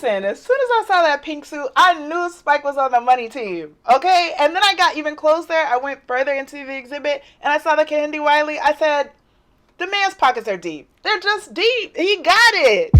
Listen, as soon as I saw that pink suit, I knew Spike was on the money team. Okay? And then I got even closer. I went further into the exhibit and I saw the Candy Wiley. I said, the man's pockets are deep. They're just deep. He got it.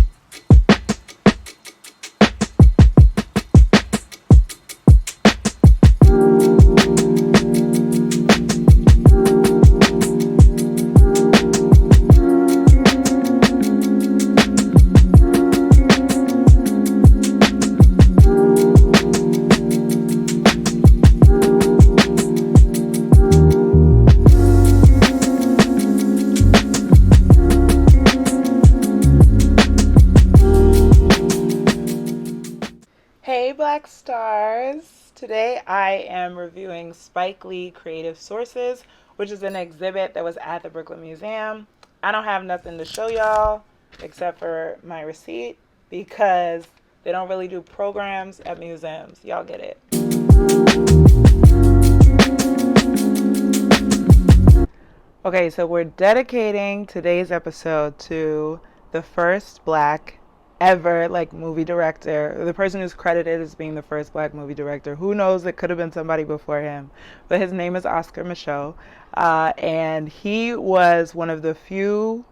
Hey Black Stars! Today I am reviewing Spike Lee Creative Sources, which is an exhibit that was at the Brooklyn Museum. I don't have nothing to show y'all except for my receipt because they don't really do programs at museums. Y'all get it. Okay, so we're dedicating today's episode to the first black ever movie director, the person who's credited as being the first black movie director. Who knows, it could have been somebody before him, but his name is Oscar Micheaux, and he was one of the few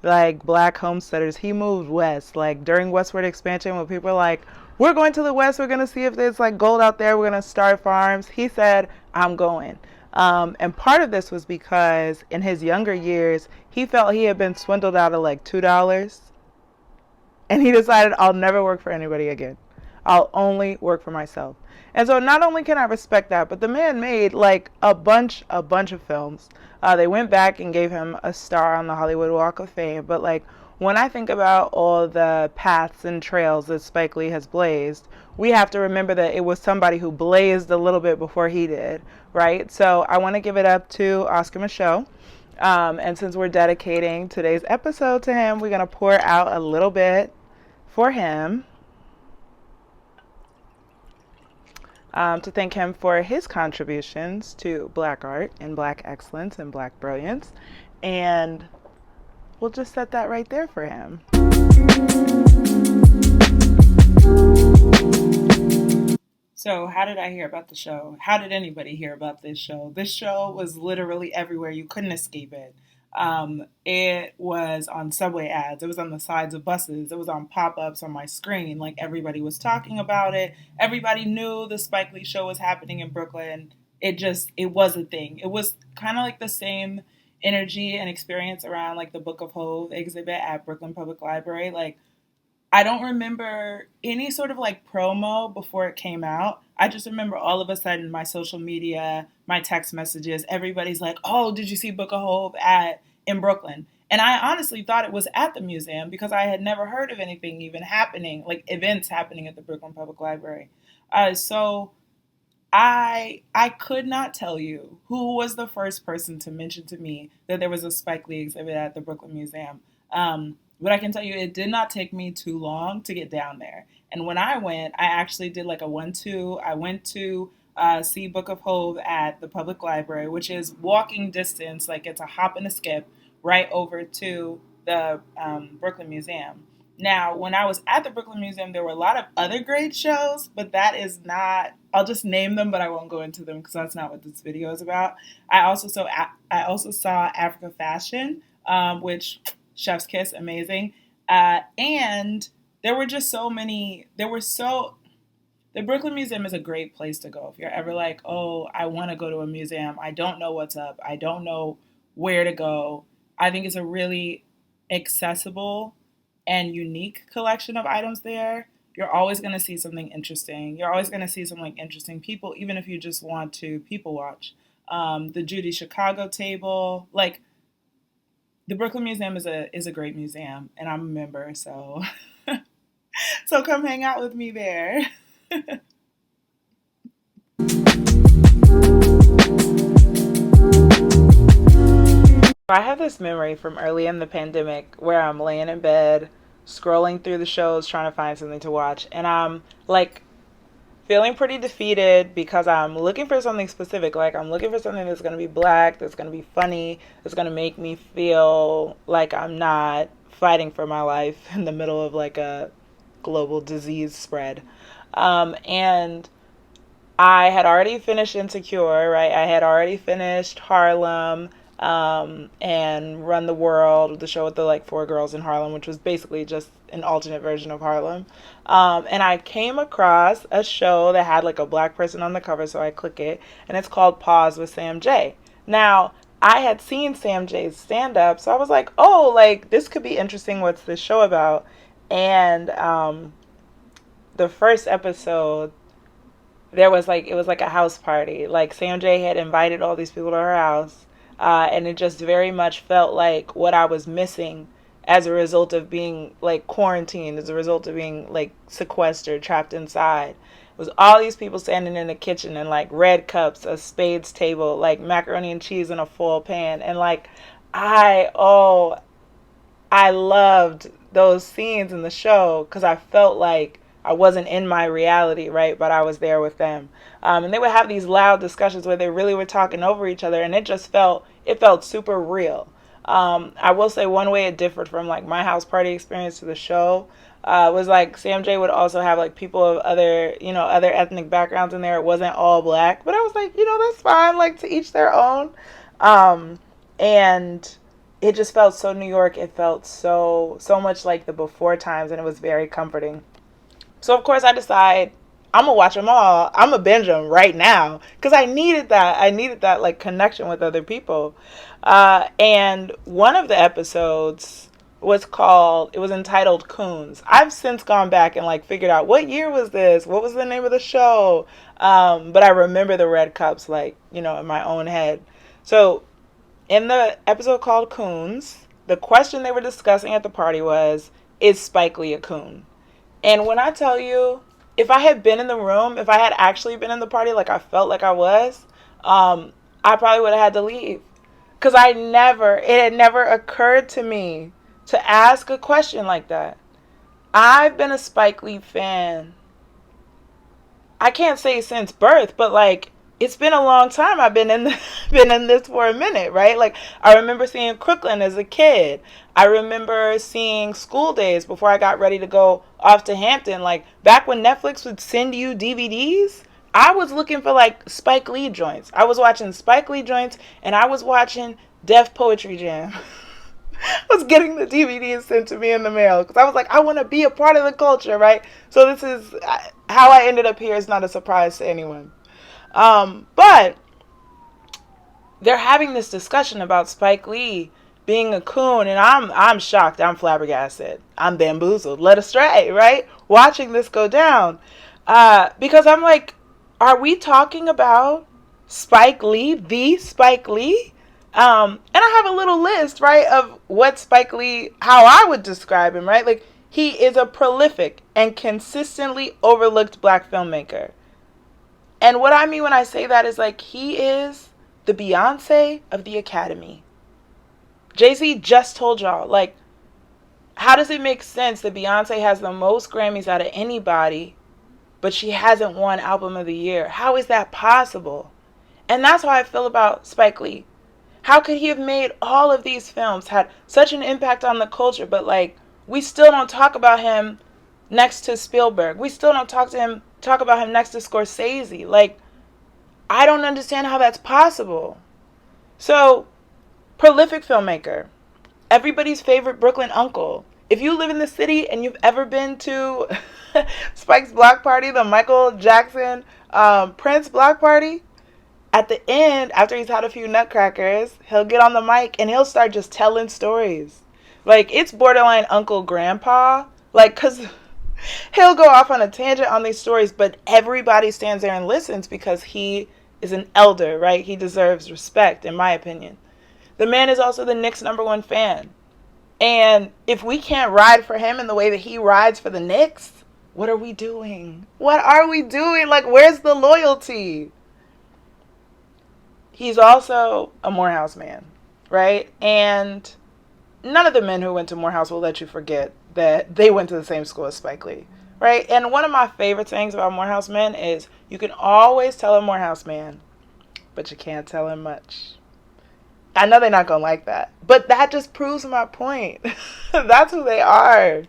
black homesteaders. He moved west during westward expansion when people were like, we're going to the west, we're going to see if there's gold out there, we're going to start farms. He said, I'm going. And part of this was because in his younger years he felt he had been swindled out of $2. And he decided, I'll never work for anybody again. I'll only work for myself. And so not only can I respect that, but the man made a bunch of films. They went back and gave him a star on the Hollywood Walk of Fame. But when I think about all the paths and trails that Spike Lee has blazed, we have to remember that it was somebody who blazed a little bit before he did, right? So I want to give it up to Oscar Micheaux. And since we're dedicating today's episode to him, we're going to pour out a little bit for him, to thank him for his contributions to black art and black excellence and black brilliance. And we'll just set that right there for him. So how did I hear about the show? How did anybody hear about this show? This show was literally everywhere. You couldn't escape it. It was on subway ads. It was on the sides of buses. It was on pop-ups on my screen. Everybody was talking about it. Everybody knew the Spike Lee show was happening in Brooklyn. It was a thing. It was kind of the same energy and experience around the Book of Hove exhibit at Brooklyn Public Library. I don't remember any sort of promo before it came out. I just remember all of a sudden my social media, my text messages, everybody's like, oh, did you see Book of Hope in Brooklyn? And I honestly thought it was at the museum because I had never heard of anything even happening, events happening at the Brooklyn Public Library. So I could not tell you who was the first person to mention to me that there was a Spike Lee exhibit at the Brooklyn Museum. But I can tell you it did not take me too long to get down there. And when I went, I actually did a 1-2. I went to see Book of Hove at the public library, which is walking distance. It's a hop and a skip right over to the Brooklyn Museum. Now, when I was at the Brooklyn Museum, there were a lot of other great shows, but that is not, I'll just name them, but I won't go into them because that's not what this video is about. I also saw Africa Fashion, which... Chef's Kiss, amazing. And there were just so many, the Brooklyn Museum is a great place to go. If you're ever oh, I want to go to a museum, I don't know what's up, I don't know where to go. I think it's a really accessible and unique collection of items there. You're always going to see something interesting. You're always going to see some interesting people, even if you just want to people watch. The Judy Chicago table, the Brooklyn Museum is a great museum, and I'm a member, so so come hang out with me there. I have this memory from early in the pandemic where I'm laying in bed, scrolling through the shows, trying to find something to watch, and I'm feeling pretty defeated because I'm looking for something specific. I'm looking for something that's going to be black, that's going to be funny, that's going to make me feel like I'm not fighting for my life in the middle of a global disease spread. And I had already finished Insecure, right? I had already finished Harlem, and Run the World, the show with the like four girls in Harlem, which was basically just an alternate version of Harlem. And I came across a show that had like a black person on the cover, so I click it, and it's called Pause with Sam J. Now, I had seen Sam J's stand up, so I was like, oh, like this could be interesting. What's this show about? And the first episode, there was like, it was like a house party. Like Sam J had invited all these people to her house, and it just very much felt like what I was missing as a result of being like quarantined, as a result of being like sequestered, trapped inside. It was all these people standing in the kitchen and like red cups, a spades table, like macaroni and cheese in a full pan, and like I loved those scenes in the show because I felt like I wasn't in my reality, right? But I was there with them. And they would have these loud discussions where they really were talking over each other, and it felt super real. I will say one way it differed from like my house party experience to the show was like Sam J would also have like people of other ethnic backgrounds in there. It wasn't all black, but I was like, that's fine. Like to each their own. And it just felt so New York. It felt so much like the before times, and it was very comforting. So of course I decide I'm gonna watch them all. I'm gonna binge them right now because I needed that. I needed that like connection with other people. And one of the episodes it was entitled Coons. I've since gone back and like figured out what year was this, what was the name of the show. But I remember the red cups like in my own head. So in the episode called Coons, the question they were discussing at the party was, is Spike Lee a coon? And when I tell you, if I had been in the room, if I had actually been in the party like I felt like I was, I probably would have had to leave. Because it had never occurred to me to ask a question like that. I've been a Spike Lee fan, I can't say since birth, but like it's been a long time. I've been been in this for a minute, right? Like I remember seeing Crooklyn as a kid. I remember seeing School Days before I got ready to go off to Hampton. Like back when Netflix would send you DVDs, I was looking for like Spike Lee joints. I was watching Spike Lee joints, and I was watching Def Poetry Jam. I was getting the DVDs sent to me in the mail because I was like, I want to be a part of the culture, right? So this is how I ended up here. It's not a surprise to anyone. But they're having this discussion about Spike Lee being a coon, and I'm shocked. I'm flabbergasted. I'm bamboozled, led astray, right? Watching this go down, because I'm like, are we talking about Spike Lee, the Spike Lee? And I have a little list, right, of what Spike Lee, how I would describe him, right? Like, he is a prolific and consistently overlooked black filmmaker. And what I mean when I say that is like, he is the Beyonce of the Academy. Jay-Z just told y'all, like, how does it make sense that Beyonce has the most Grammys out of anybody, but she hasn't won Album of the Year? How is that possible? And that's how I feel about Spike Lee. How could he have made all of these films, had such an impact on the culture, but like we still don't talk about him next to Spielberg. We still don't talk about him next to Scorsese. Like, I don't understand how that's possible. So, prolific filmmaker, everybody's favorite Brooklyn uncle. If you live in the city and you've ever been to Spike's block party, the Michael Jackson Prince block party, at the end, after he's had a few nutcrackers, he'll get on the mic and he'll start just telling stories. Like, it's borderline Uncle Grandpa. Like, because he'll go off on a tangent on these stories, but everybody stands there and listens because he is an elder, right? He deserves respect, in my opinion. The man is also the Knicks' #1 fan. And if we can't ride for him in the way that he rides for the Knicks, what are we doing? What are we doing? Like, where's the loyalty? He's also a Morehouse man, right? And none of the men who went to Morehouse will let you forget that they went to the same school as Spike Lee, right? And one of my favorite things about Morehouse men is you can always tell a Morehouse man, but you can't tell him much. I know they're not going to like that, but that just proves my point. That's who they are.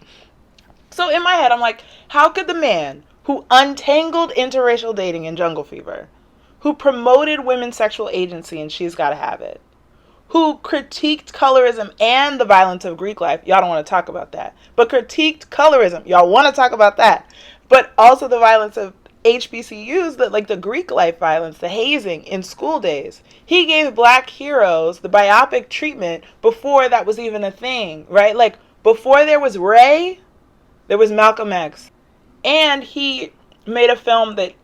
So in my head, I'm like, how could the man who untangled interracial dating in Jungle Fever, who promoted women's sexual agency in She's Gotta Have It, who critiqued colorism and the violence of Greek life, y'all don't want to talk about that, but critiqued colorism, y'all want to talk about that, but also the violence of HBCUs, that like the Greek life violence, the hazing in school days. He gave black heroes the biopic treatment before that was even a thing, right? Like before there was Ray, there was Malcolm X. And he made a film that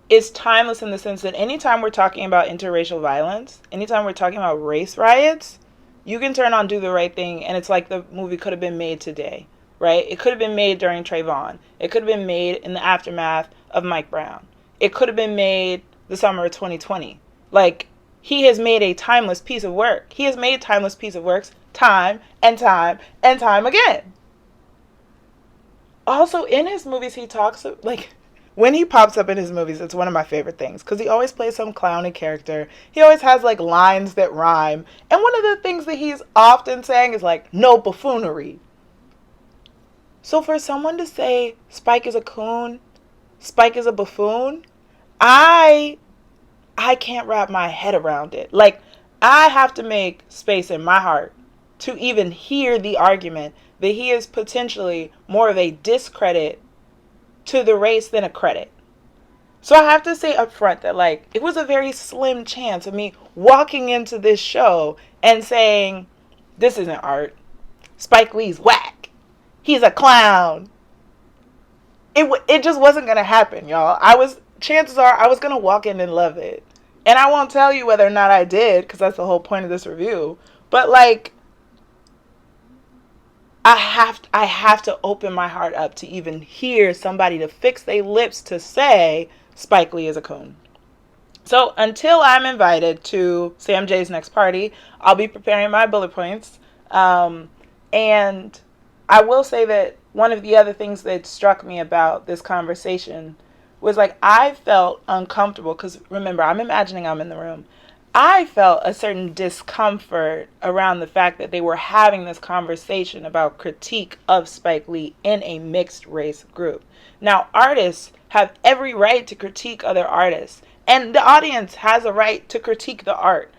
is timeless in the sense that anytime we're talking about interracial violence, anytime we're talking about race riots, you can turn on Do the Right Thing and it's like the movie could have been made today, right? It could have been made during Trayvon. It could have been made in the aftermath of Mike Brown. It could have been made the summer of 2020. Like, he has made a timeless piece of work. He has made timeless piece of works time and time and time again. Also, in his movies, he talks, like, when he pops up in his movies, it's one of my favorite things because he always plays some clowny character. He always has like lines that rhyme. And one of the things that he's often saying is like, no buffoonery. So for someone to say Spike is a coon, Spike is a buffoon, I can't wrap my head around it. Like, I have to make space in my heart to even hear the argument that he is potentially more of a discredit to the race than a credit. So I have to say up front that like it was a very slim chance of me walking into this show and saying, this isn't art. Spike Lee's whack. He's a clown. It just wasn't going to happen, y'all. Chances are I was going to walk in and love it. And I won't tell you whether or not I did, because that's the whole point of this review. But like, I have to open my heart up to even hear somebody to fix their lips to say Spike Lee is a coon. So until I'm invited to Sam J's next party, I'll be preparing my bullet points. And I will say that one of the other things that struck me about this conversation was like I felt uncomfortable because remember, I'm imagining I'm in the room. I felt a certain discomfort around the fact that they were having this conversation about critique of Spike Lee in a mixed race group. Now, artists have every right to critique other artists, and the audience has a right to critique the art.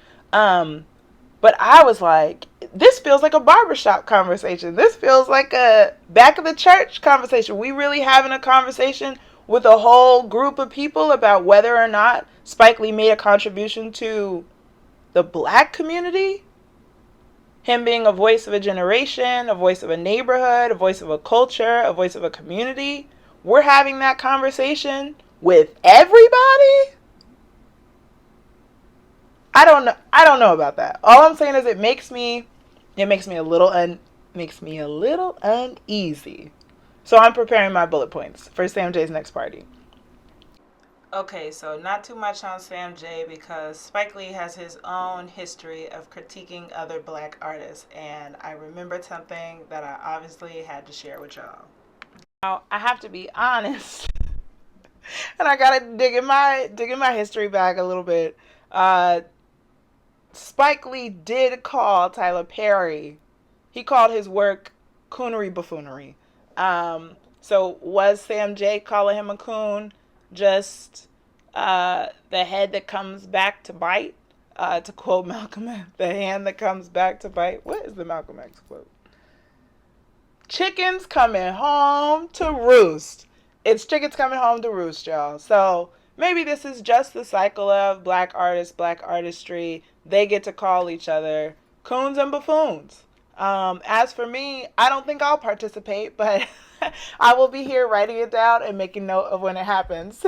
But I was like, this feels like a barbershop conversation. This feels like a back of the church conversation. We really having a conversation with a whole group of people about whether or not Spike Lee made a contribution to the black community. Him being a voice of a generation, a voice of a neighborhood, a voice of a culture, a voice of a community. We're having that conversation with everybody? I don't know about that. All I'm saying is it makes me a little uneasy. So I'm preparing my bullet points for Sam J's next party. Okay, so not too much on Sam J because Spike Lee has his own history of critiquing other black artists, and I remembered something that I obviously had to share with y'all. Now, I have to be honest, and I gotta dig in my history back a little bit. Spike Lee did call Tyler Perry. He called his work coonery buffoonery. So was Sam J calling him a coon just the head that comes back to bite? To quote Malcolm X, the hand that comes back to bite. What is the Malcolm X quote? Chickens coming home to roost. It's chickens coming home to roost, y'all. So maybe this is just the cycle of black artists, black artistry. They get to call each other coons and buffoons. As for me, I don't think I'll participate, but I will be here writing it down and making note of when it happens.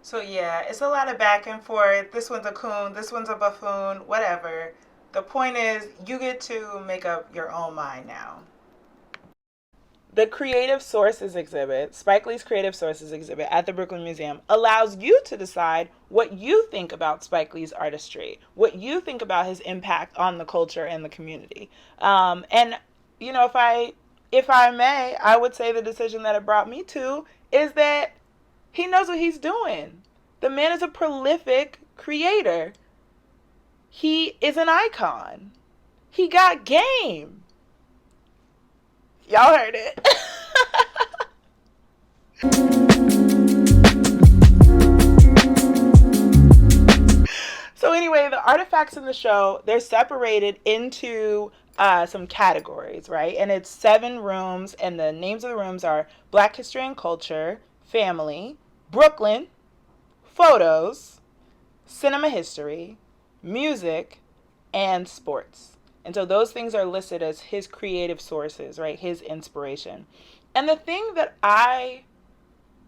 So yeah, it's a lot of back and forth. This one's a coon, this one's a buffoon, whatever. The point is, you get to make up your own mind now. The Creative Sources exhibit, Spike Lee's Creative Sources exhibit at the Brooklyn Museum, allows you to decide what you think about Spike Lee's artistry, what you think about his impact on the culture and the community. And, you know, if I may, I would say the decision that it brought me to is that he knows what he's doing. The man is a prolific creator. He is an icon. He got game. Y'all heard it. So anyway, the artifacts in the show, they're separated into some categories, right? And it's 7 rooms, and the names of the rooms are Black History and Culture, Family, Brooklyn, Photos, Cinema History, Music, and Sports. And so those things are listed as his creative sources, right? His inspiration. And the thing that I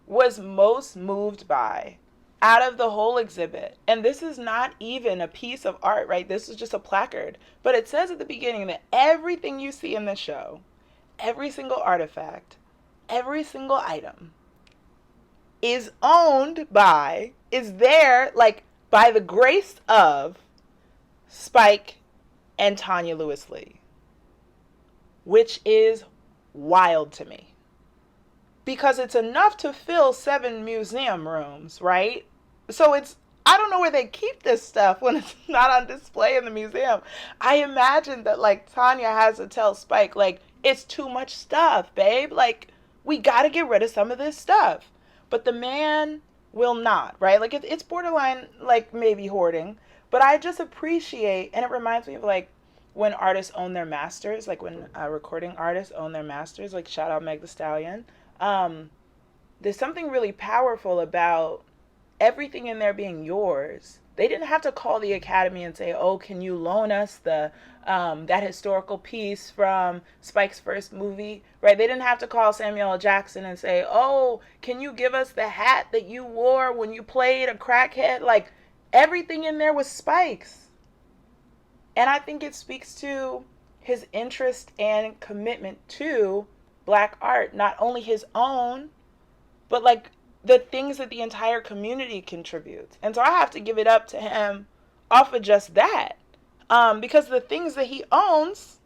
was most moved by out of the whole exhibit, and this is not even a piece of art, right? This is just a placard. But it says at the beginning that everything you see in the show, every single artifact, every single item is owned by, is there, like, by the grace of Spike and Tanya Lewis Lee, which is wild to me. Because it's enough to fill 7 museum rooms, right? So it's, I don't know where they keep this stuff when it's not on display in the museum. I imagine that, like, Tanya has to tell Spike, like, it's too much stuff, babe. Like, we got to get rid of some of this stuff. But the man will not, right? Like, it's borderline, like, maybe hoarding. But I just appreciate, and it reminds me of, like, when artists own their masters, like when recording artists own their masters, like, shout out Meg Thee Stallion. There's something really powerful about everything in there being yours. They didn't have to call the Academy and say, "Oh, can you loan us the that historical piece from Spike's first movie?" Right? They didn't have to call Samuel L. Jackson and say, "Oh, can you give us the hat that you wore when you played a crackhead?" Like, everything in there was Spike's. And I think it speaks to his interest and commitment to Black art, not only his own, but like the things that the entire community contributes. And so I have to give it up to him off of just that. Because the things that he owns,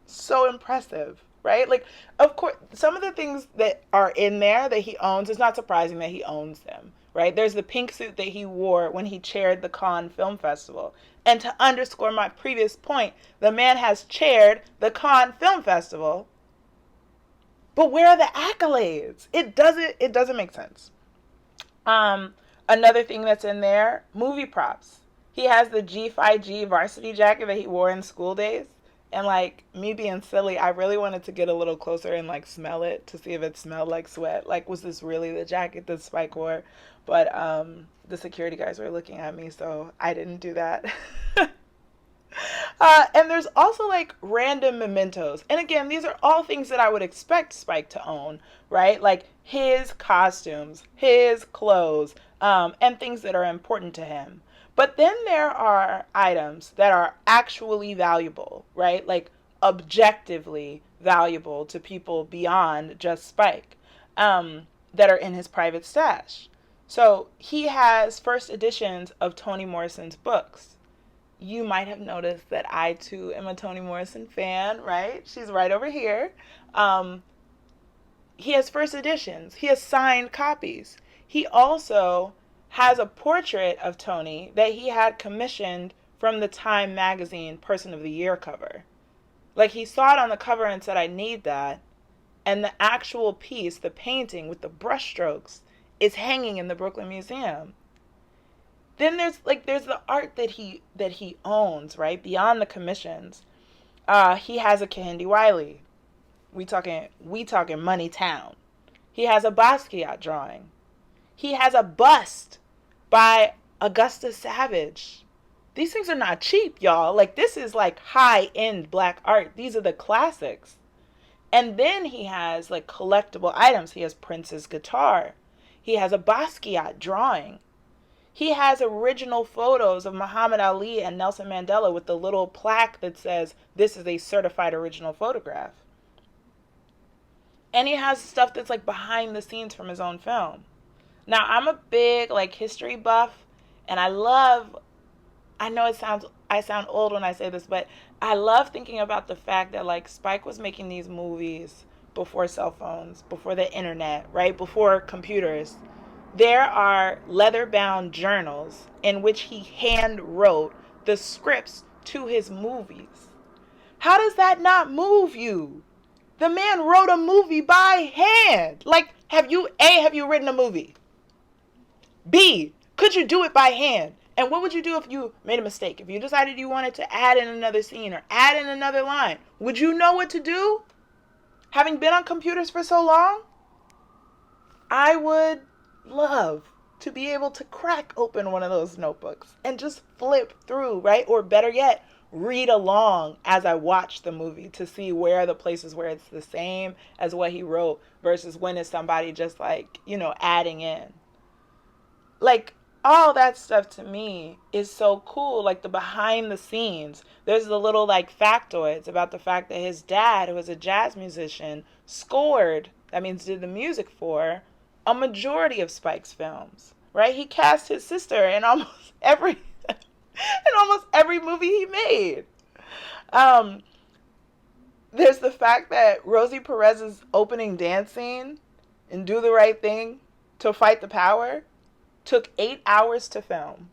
so impressive, right? Like, of course, some of the things that are in there that he owns, it's not surprising that he owns them, right? There's the pink suit that he wore when he chaired the Cannes Film Festival. And to underscore my previous point, the man has chaired the Cannes Film Festival. But where are the accolades? It doesn't make sense. Another thing that's in there, movie props. He has the G5G varsity jacket that he wore in school days. And, like, me being silly, I really wanted to get a little closer and, like, smell it to see if it smelled like sweat. Like, was this really the jacket that Spike wore? But the security guys were looking at me, so I didn't do that. And there's also, like, random mementos. And again, these are all things that I would expect Spike to own, right? Like his costumes, his clothes, and things that are important to him. But then there are items that are actually valuable, right? Like objectively valuable to people beyond just Spike, that are in his private stash. So he has first editions of Toni Morrison's books. You might have noticed that I too am a Toni Morrison fan, right? She's right over here. He has first editions. He has signed copies. He also has a portrait of Toni that he had commissioned from the Time magazine Person of the Year cover. Like, he saw it on the cover and said, I need that. And the actual piece, the painting with the brushstrokes, is hanging in the Brooklyn Museum. Then there's the art that he owns, right? Beyond the commissions. He has a Kehinde Wiley. We talking Money Town. He has a Basquiat drawing. He has a bust by Augusta Savage. These things are not cheap, y'all. Like, this is like high-end Black art. These are the classics. And then he has like collectible items. He has Prince's guitar. He has a Basquiat drawing. He has original photos of Muhammad Ali and Nelson Mandela with the little plaque that says, this is a certified original photograph. And he has stuff that's like behind the scenes from his own film. Now, I'm a big like history buff, and I know I sound old when I say this, but I love thinking about the fact that like Spike was making these movies before cell phones, before the internet, right? Before computers. There are leather-bound journals in which he hand wrote the scripts to his movies. How does that not move you? The man wrote a movie by hand. Like, have you written a movie? B, could you do it by hand? And what would you do if you made a mistake? If you decided you wanted to add in another scene or add in another line, would you know what to do? Having been on computers for so long, I would love to be able to crack open one of those notebooks and just flip through, right? Or better yet, read along as I watch the movie to see where are the places where it's the same as what he wrote versus when is somebody just like, adding in. Like, all that stuff to me is so cool. Like the behind the scenes, there's the little like factoids about the fact that his dad, who was a jazz musician, scored, that means did the music for, a majority of Spike's films, right? He cast his sister in almost every movie he made. There's the fact that Rosie Perez's opening dance scene in Do the Right Thing to Fight the Power took 8 hours to film.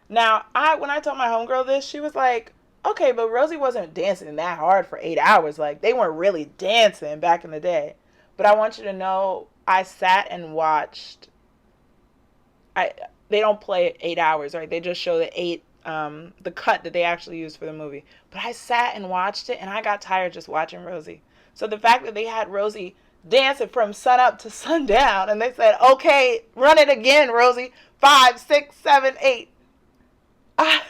Now, when I told my homegirl this, she was like, okay, but Rosie wasn't dancing that hard for 8 hours. Like, they weren't really dancing back in the day. But I want you to know, I sat and watched. They don't play 8 hours, right? They just show the cut that they actually used for the movie. But I sat and watched it, and I got tired just watching Rosie. So the fact that they had Rosie dancing from sun up to sundown, and they said, okay, run it again, Rosie. 5, 6, 7, 8. I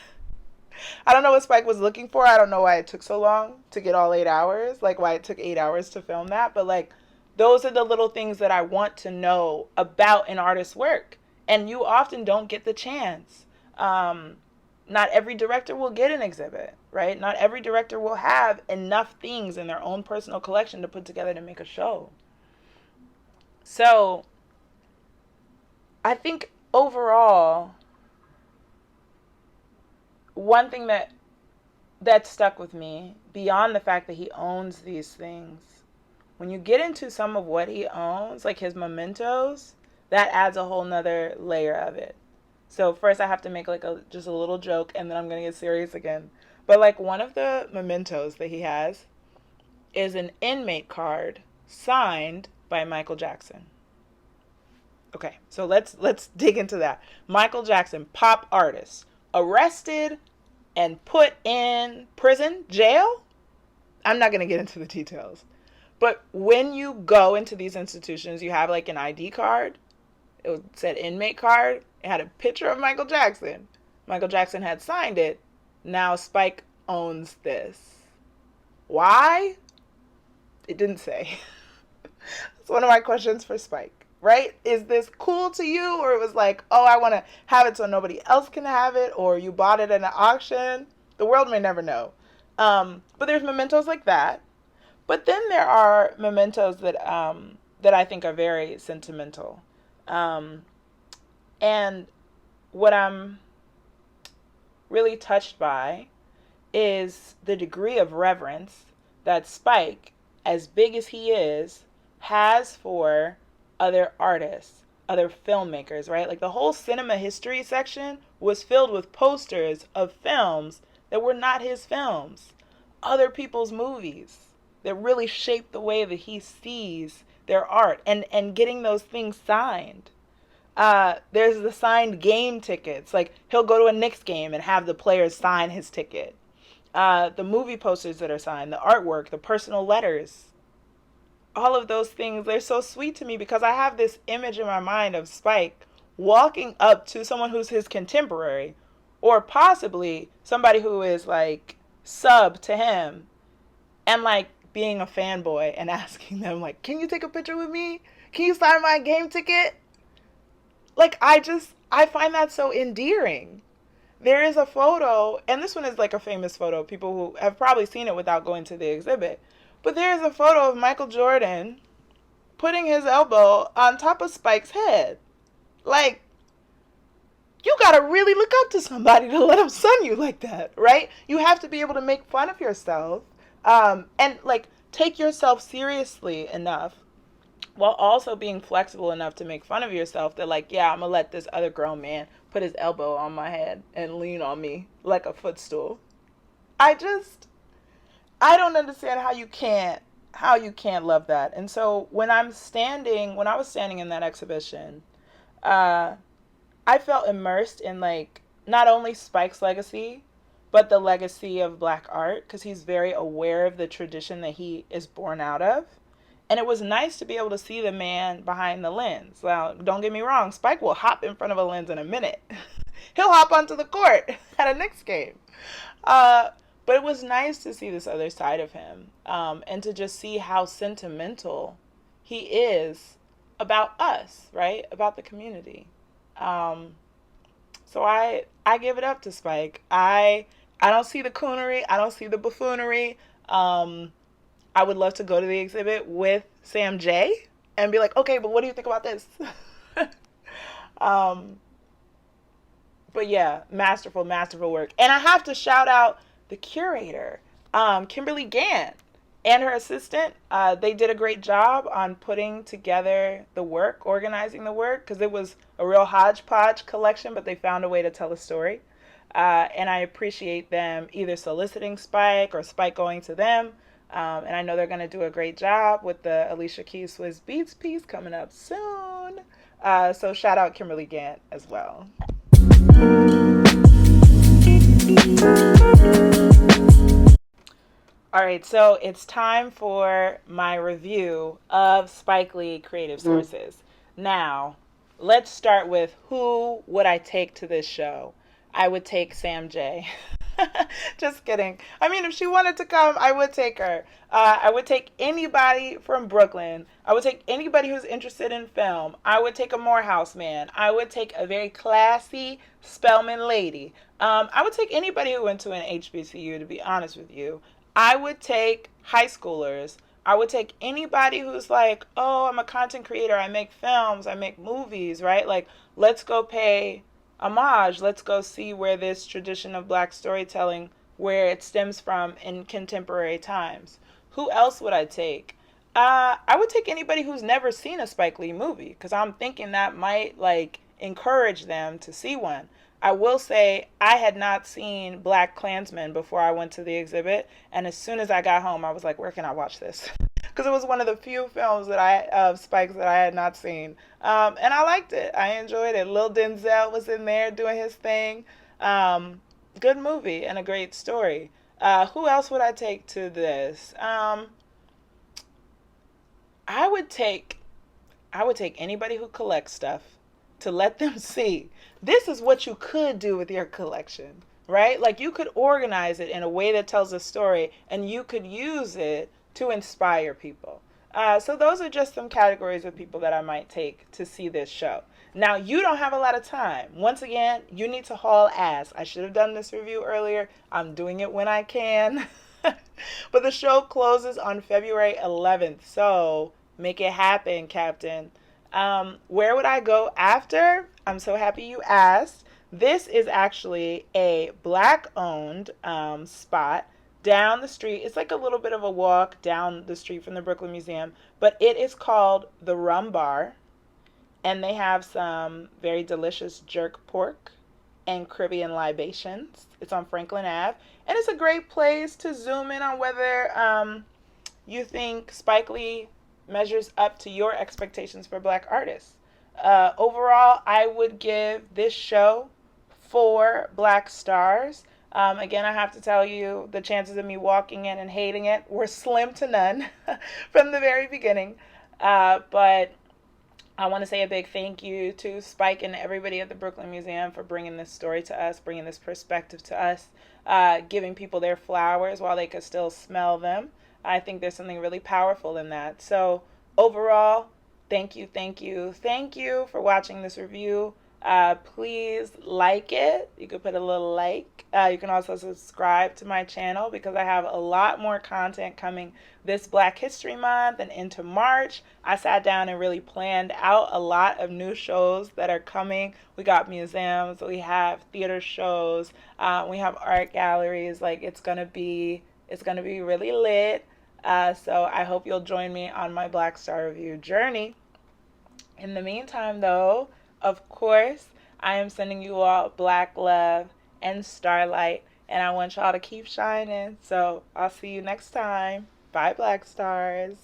don't know what Spike was looking for. I don't know why it took so long to get all 8 hours, like why it took 8 hours to film that. But like, those are the little things that I want to know about an artist's work. And you often don't get the chance. Not every director will get an exhibit, right? Not every director will have enough things in their own personal collection to put together to make a show. So I think overall, one thing that stuck with me, beyond the fact that he owns these things, when you get into some of what he owns, like his mementos, that adds a whole nother layer of it. So first I have to make like just a little joke, and then I'm going to get serious again. But like one of the mementos that he has is an inmate card signed by Michael Jackson. Okay, so let's dig into that. Michael Jackson, pop artist, arrested and put in prison, jail? I'm not going to get into the details. But when you go into these institutions, you have like an ID card. It said inmate card. It had a picture of Michael Jackson. Michael Jackson had signed it. Now Spike owns this. Why? It didn't say. It's one of my questions for Spike, right? Is this cool to you? Or it was like, oh, I want to have it so nobody else can have it, or you bought it at an auction? The world may never know. But there's mementos like that. But then there are mementos that I think are very sentimental. And what I'm really touched by is the degree of reverence that Spike, as big as he is, has for other artists, other filmmakers, right? Like the whole cinema history section was filled with posters of films that were not his films, other people's movies that really shaped the way that he sees their art, and getting those things signed. There's the signed game tickets. Like he'll go to a Knicks game and have the players sign his ticket. The movie posters that are signed, the artwork, the personal letters. All of those things, they're so sweet to me because I have this image in my mind of Spike walking up to someone who's his contemporary, or possibly somebody who is like sub to him, and like being a fanboy and asking them like, can you take a picture with me? Can you sign my game ticket? Like, I find that so endearing. There is a photo, and this one is like a famous photo. People who have probably seen it without going to the exhibit. But there is a photo of Michael Jordan putting his elbow on top of Spike's head. Like, you gotta really look up to somebody to let them sun you like that, right? You have to be able to make fun of yourself, and like take yourself seriously enough while also being flexible enough to make fun of yourself that like, yeah, I'm gonna let this other grown man put his elbow on my head and lean on me like a footstool. I don't understand how you can't how you can't love that. And so when I was standing in that exhibition, uh, I felt immersed in like not only Spike's legacy, but the legacy of black art because he's very aware of the tradition that he is born out of. And it was nice to be able to see the man behind the lens. Now, don't get me wrong, Spike will hop in front of a lens in a minute. He'll hop onto the court at a Knicks game. Uh, but it was nice to see this other side of him, and to just see how sentimental he is about us, right? About the community. Um, so I give it up to Spike. I don't see the coonery. I don't see the buffoonery. Um, I would love to go to the exhibit with Sam J and be like, okay, but what do you think about this? um, but yeah, masterful, masterful work. And I have to shout out the curator, Kimberli Gant, and her assistant. They did a great job on putting together the work, organizing the work, because it was a real hodgepodge collection, but they found a way to tell a story. And I appreciate them either soliciting Spike or Spike going to them. And I know they're going to do a great job with the Alicia Keys Swiss Beats piece coming up soon. So shout out Kimberli Gant as well. All right, so it's time for my review of Spike Lee creative sources. Now, let's start with who would I take to this show? I would take Sam J. Just kidding. I mean, if she wanted to come, I would take her. I would take anybody from Brooklyn. I would take anybody who's interested in film. I would take a Morehouse man. I would take a very classy Spelman lady. I would take anybody who went to an HBCU, to be honest with you. I would take high schoolers. I would take anybody who's like, oh, I'm a content creator. I make films. I make movies, right? Like, let's go pay homage. Let's go see where this tradition of black storytelling, where it stems from in contemporary times. Who else would I take? I would take anybody who's never seen a Spike Lee movie because I'm thinking that might like encourage them to see one. I will say I had not seen Black Klansman before I went to the exhibit, and as soon as I got home, I was like, "Where can I watch this?" Because it was one of the few films that I of Spike's that I had not seen, and I liked it. I enjoyed it. Lil Denzel was in there doing his thing. Good movie and a great story. Who else would I take to this? I would take I would take anybody who collects stuff to let them see this is what you could do with your collection, right? Like you could organize it in a way that tells a story and you could use it to inspire people. So those are just some categories of people that I might take to see this show. Now, you don't have a lot of time. Once again, you need to haul ass. I should have done this review earlier. I'm doing it when I can. But the show closes on February 11th, so make it happen, Captain. Where would I go after? I'm so happy you asked. This is actually a black-owned spot down the street. It's like a little bit of a walk down the street from the Brooklyn Museum, but it is called the Rum Bar, and they have some very delicious jerk pork and Caribbean libations. It's on Franklin Ave, and it's a great place to zoom in on whether you think Spike Lee measures up to your expectations for black artists. Overall, I would give this show 4 black stars. Again, I have to tell you, the chances of me walking in and hating it were slim to none from the very beginning. But I want to say a big thank you to Spike and everybody at the Brooklyn Museum for bringing this story to us, bringing this perspective to us, giving people their flowers while they could still smell them. I think there's something really powerful in that. So overall, thank you, thank you, thank you for watching this review. Please like it. You could put a little like. You can also subscribe to my channel because I have a lot more content coming this Black History Month and into March. I sat down and really planned out a lot of new shows that are coming. We got museums, we have theater shows, we have art galleries. Like it's gonna be really lit. So I hope you'll join me on my Black Star Review journey. In the meantime, though, of course, I am sending you all black love and starlight, and I want y'all to keep shining. So I'll see you next time. Bye, Black Stars.